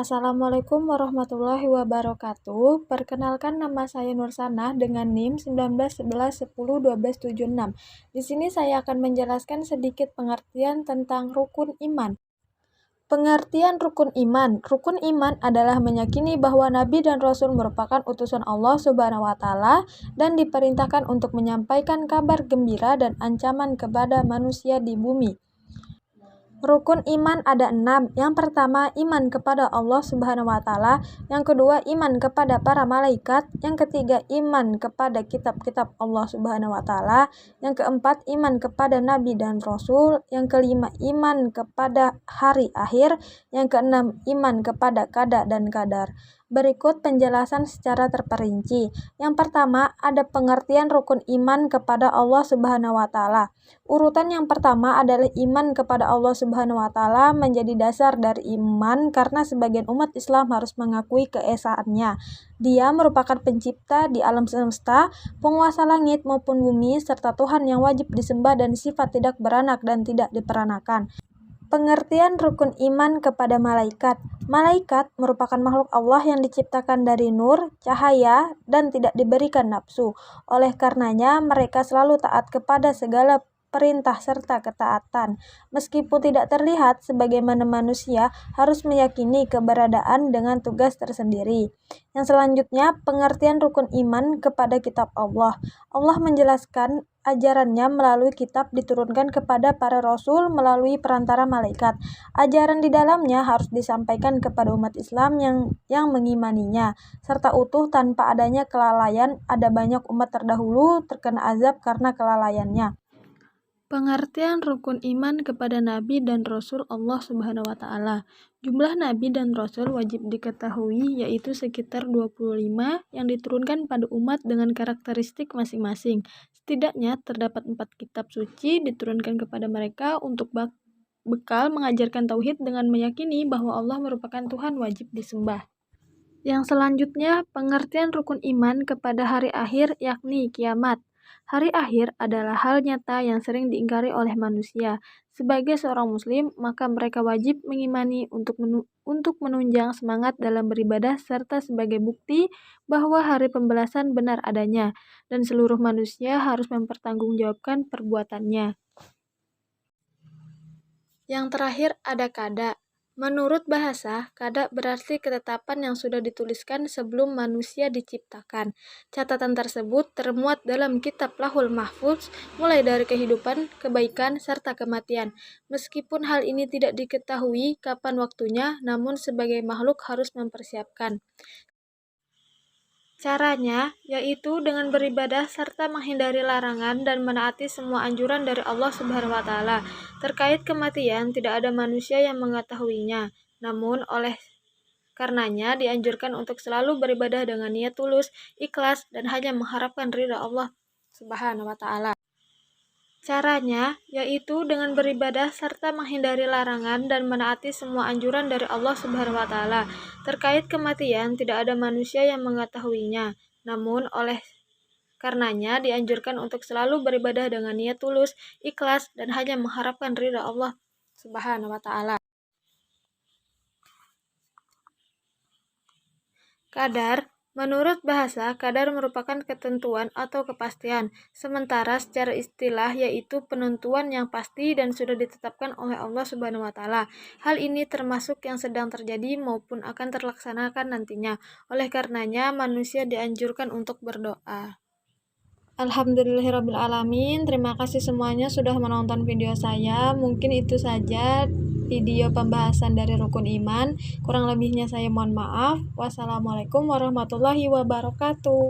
Assalamualaikum warahmatullahi wabarakatuh. Perkenalkan, nama saya Nursanah dengan NIM 1911101276. Di sini saya akan menjelaskan sedikit pengertian tentang rukun iman. Pengertian rukun iman. Rukun iman adalah meyakini bahwa Nabi dan Rasul merupakan utusan Allah Subhanahu wa Ta'ala dan diperintahkan untuk menyampaikan kabar gembira dan ancaman kepada manusia di bumi. Rukun iman ada 6. Yang pertama, iman kepada Allah Subhanahu wa Ta'ala. Yang kedua, iman kepada para malaikat. Yang ketiga, iman kepada kitab-kitab Allah Subhanahu wa Ta'ala. Yang keempat, iman kepada Nabi dan Rasul. Yang kelima, iman kepada hari akhir. Yang keenam, iman kepada qada dan qadar. Berikut penjelasan secara terperinci. Yang pertama, ada pengertian rukun iman kepada Allah Subhanahu wa Ta'ala. Urutan yang pertama adalah iman kepada Allah Subhanahu wa Ta'ala menjadi dasar dari iman karena sebagian umat Islam harus mengakui keesaannya. Dia merupakan pencipta di alam semesta, penguasa langit maupun bumi, serta Tuhan yang wajib disembah dan sifat tidak beranak dan tidak diperanakan. Pengertian rukun iman kepada malaikat. Malaikat merupakan makhluk Allah yang diciptakan dari nur, cahaya, dan tidak diberikan nafsu. Oleh karenanya, mereka selalu taat kepada segala perintah serta ketaatan. Meskipun tidak terlihat, sebagaimana manusia harus meyakini keberadaan dengan tugas tersendiri. Yang selanjutnya, pengertian rukun iman kepada kitab Allah. Allah menjelaskan ajarannya melalui kitab diturunkan kepada para rasul melalui perantara malaikat. Ajaran di dalamnya harus disampaikan kepada umat Islam yang mengimaninya, serta utuh tanpa adanya kelalaian. Ada banyak umat terdahulu terkena azab karena kelalaiannya. Pengertian rukun iman kepada Nabi dan Rasul Allah Subhanahu wa Ta'ala. Jumlah Nabi dan Rasul wajib diketahui yaitu sekitar 25 yang diturunkan pada umat dengan karakteristik masing-masing. Setidaknya terdapat 4 kitab suci diturunkan kepada mereka untuk bekal mengajarkan tauhid dengan meyakini bahwa Allah merupakan Tuhan wajib disembah. Yang selanjutnya, pengertian rukun iman kepada hari akhir yakni kiamat. Hari akhir adalah hal nyata yang sering diingkari oleh manusia. Sebagai seorang muslim, maka mereka wajib mengimani untuk menunjang semangat dalam beribadah serta sebagai bukti bahwa hari pembalasan benar adanya dan seluruh manusia harus mempertanggungjawabkan perbuatannya. Yang terakhir ada qada. Menurut bahasa, qada berarti ketetapan yang sudah dituliskan sebelum manusia diciptakan. Catatan tersebut termuat dalam kitab Lauhul Mahfuz, mulai dari kehidupan, kebaikan, serta kematian. Meskipun hal ini tidak diketahui kapan waktunya, namun sebagai makhluk harus mempersiapkan. Caranya, yaitu dengan beribadah serta menghindari larangan dan menaati semua anjuran dari Allah Subhanahu wa Ta'ala. Terkait kematian, tidak ada manusia yang mengetahuinya. Namun, oleh karenanya dianjurkan untuk selalu beribadah dengan niat tulus, ikhlas, dan hanya mengharapkan ridha Allah Subhanahu wa Ta'ala. Caranya, yaitu dengan beribadah serta menghindari larangan dan menaati semua anjuran dari Allah Subhanahu wa Ta'ala. Terkait kematian, tidak ada manusia yang mengetahuinya. Namun, oleh karenanya dianjurkan untuk selalu beribadah dengan niat tulus, ikhlas, dan hanya mengharapkan ridha Allah Subhanahu wa Ta'ala. Qadar. Menurut bahasa, qadar merupakan ketentuan atau kepastian, sementara secara istilah yaitu penentuan yang pasti dan sudah ditetapkan oleh Allah Subhanahu wa Ta'ala. Hal ini termasuk yang sedang terjadi maupun akan terlaksanakan nantinya. Oleh karenanya, manusia dianjurkan untuk berdoa. Alhamdulillahirrabbilalamin. Terima kasih semuanya sudah menonton video saya. Mungkin itu saja video pembahasan dari rukun iman. Kurang lebihnya saya mohon maaf. Wassalamualaikum warahmatullahi wabarakatuh.